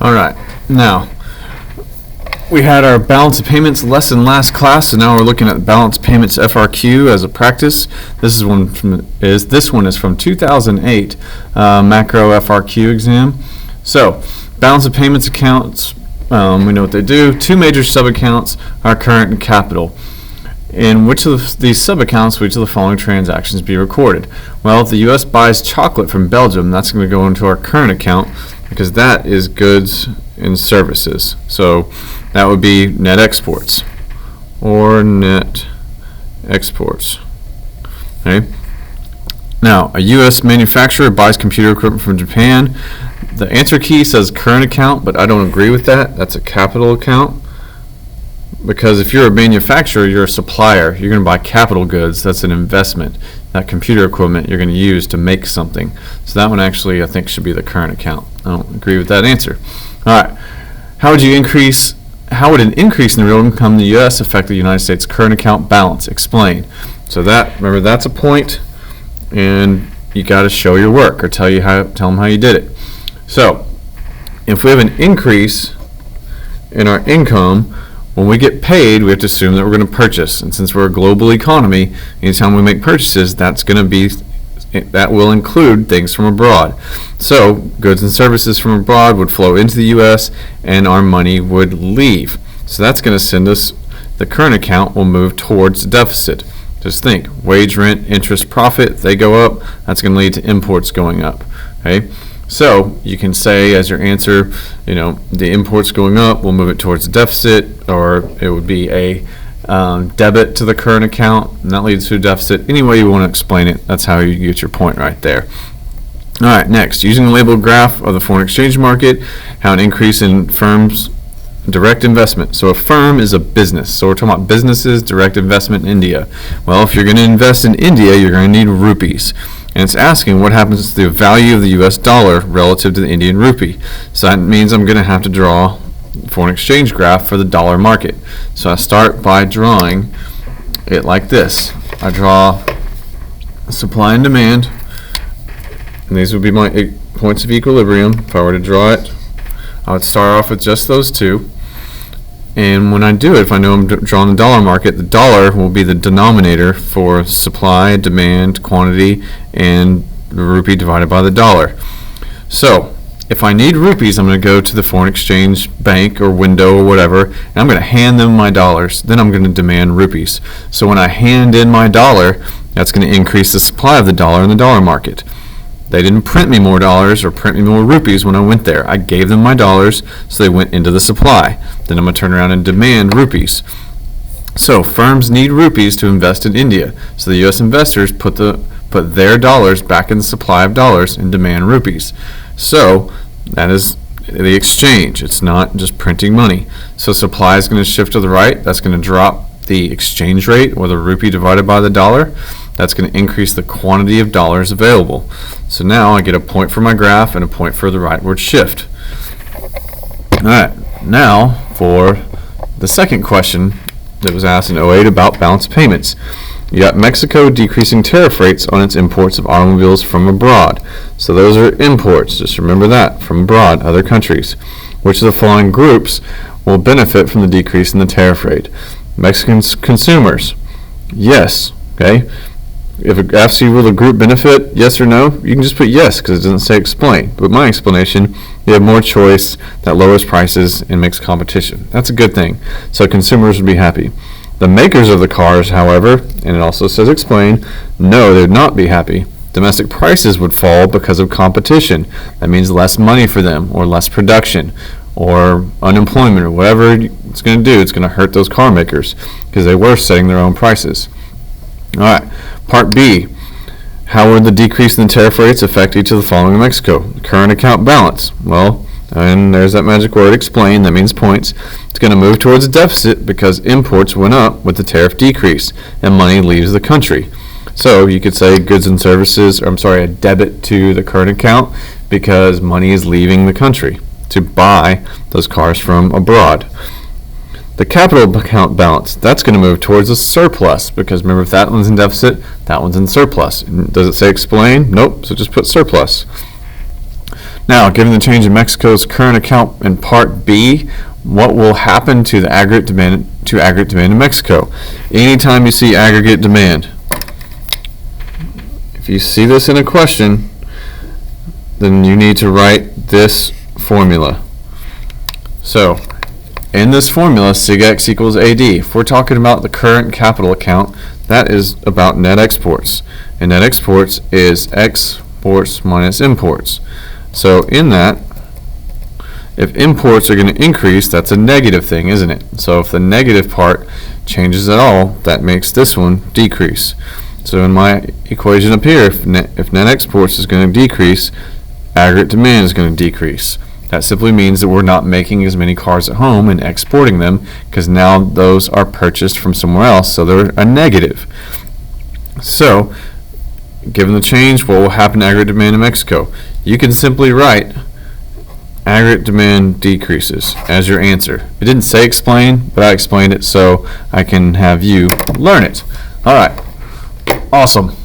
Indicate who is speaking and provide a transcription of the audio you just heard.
Speaker 1: All right, now we had our balance of payments lesson last class, so now we're looking at balance of payments FRQ as a practice. This one is from 2008 macro FRQ exam. So balance of payments accounts, we know what they do. Two major sub-accounts are current and capital. In which of these sub-accounts would each of the following transactions be recorded? Well, if the U.S. buys chocolate from Belgium, that's going to go into our current account because that is goods and services. So that would be net exports or net exports. Okay. Now, a U.S. manufacturer buys computer equipment from Japan. The answer key says current account, but I don't agree with that. That's a capital account. Because if you're a manufacturer, you're a supplier. You're going to buy capital goods. That's an investment. That computer equipment you're going to use to make something. So that one actually I think should be the current account. I don't agree with that answer. All right. How would an increase in real income in the U.S. affect the United States current account balance? Explain. So remember that's a point, and you got to show your work or tell them how you did it. So if we have an increase in our income, when we get paid, we have to assume that we're going to purchase. And since we're a global economy, anytime we make purchases, that will include things from abroad. So goods and services from abroad would flow into the U.S. and our money would leave. So that's going to send us, the current account will move towards the deficit. Just think, wage, rent, interest, profit, they go up. That's going to lead to imports going up. Okay. So you can say as your answer, the imports going up, we'll move it towards the deficit, or it would be a debit to the current account, and that leads to a deficit. Any way you want to explain it, that's how you get your point right there. All right, next, using the labeled graph of the foreign exchange market, how an increase in firms' direct investment. So a firm is a business. So we're talking about businesses, direct investment in India. Well, if you're going to invest in India, you're going to need rupees. And it's asking what happens to the value of the U.S. dollar relative to the Indian rupee. So that means I'm going to have to draw a foreign exchange graph for the dollar market. So I start by drawing it like this. I draw supply and demand, and these would be my points of equilibrium. If I were to draw it, I would start off with just those two. And when I do it, if I know I'm drawing the dollar market, the dollar will be the denominator for supply, demand, quantity, and the rupee divided by the dollar. So if I need rupees, I'm going to go to the foreign exchange bank or window or whatever, and I'm going to hand them my dollars. Then I'm going to demand rupees. So when I hand in my dollar, that's going to increase the supply of the dollar in the dollar market. They didn't print me more dollars or print me more rupees when I went there. I gave them my dollars, so they went into the supply. Then I'm going to turn around and demand rupees. So firms need rupees to invest in India. So the U.S. investors put their dollars back in the supply of dollars and demand rupees. So that is the exchange. It's not just printing money. So supply is going to shift to the right. That's going to drop the exchange rate, or the rupee divided by the dollar. That's going to increase the quantity of dollars available. So now I get a point for my graph and a point for the rightward shift. All right, now for the second question that was asked in 2008 about balance of payments. You got Mexico decreasing tariff rates on its imports of automobiles from abroad. So those are imports, just remember that, from abroad, other countries. Which of the following groups will benefit from the decrease in the tariff rate? Mexican consumers, yes, okay. If it asks you will the group benefit, yes or no, you can just put yes because it doesn't say explain. But my explanation, you have more choice that lowers prices and makes competition. That's a good thing. So consumers would be happy. The makers of the cars, however, and it also says explain, no, they'd not be happy. Domestic prices would fall because of competition. That means less money for them, or less production, or unemployment, or whatever it's going to do. It's going to hurt those car makers because they were setting their own prices. All right, part B. How would the decrease in the tariff rates affect each of the following in Mexico? Current account balance. Well, and there's that magic word, explain. That means points. It's going to move towards a deficit because imports went up with the tariff decrease and money leaves the country. So you could say goods and services, a debit to the current account because money is leaving the country to buy those cars from abroad. The capital account balance, that's going to move towards a surplus because remember, if that one's in deficit, that one's in surplus. Does it say explain? Nope, so just put surplus. Now, given the change in Mexico's current account in Part B, what will happen to the aggregate demand in Mexico? Anytime you see aggregate demand, if you see this in a question, then you need to write this formula. So, in this formula, sig x equals AD. If we're talking about the current capital account, that is about net exports. And net exports is exports minus imports. So in that, if imports are going to increase, that's a negative thing, isn't it? So if the negative part changes at all, that makes this one decrease. So in my equation up here, if net exports is going to decrease, aggregate demand is going to decrease. That simply means that we're not making as many cars at home and exporting them, because now those are purchased from somewhere else, so they're a negative. So, given the change, what will happen to aggregate demand in Mexico? You can simply write aggregate demand decreases as your answer. It didn't say explain, but I explained it so I can have you learn it. All right, awesome.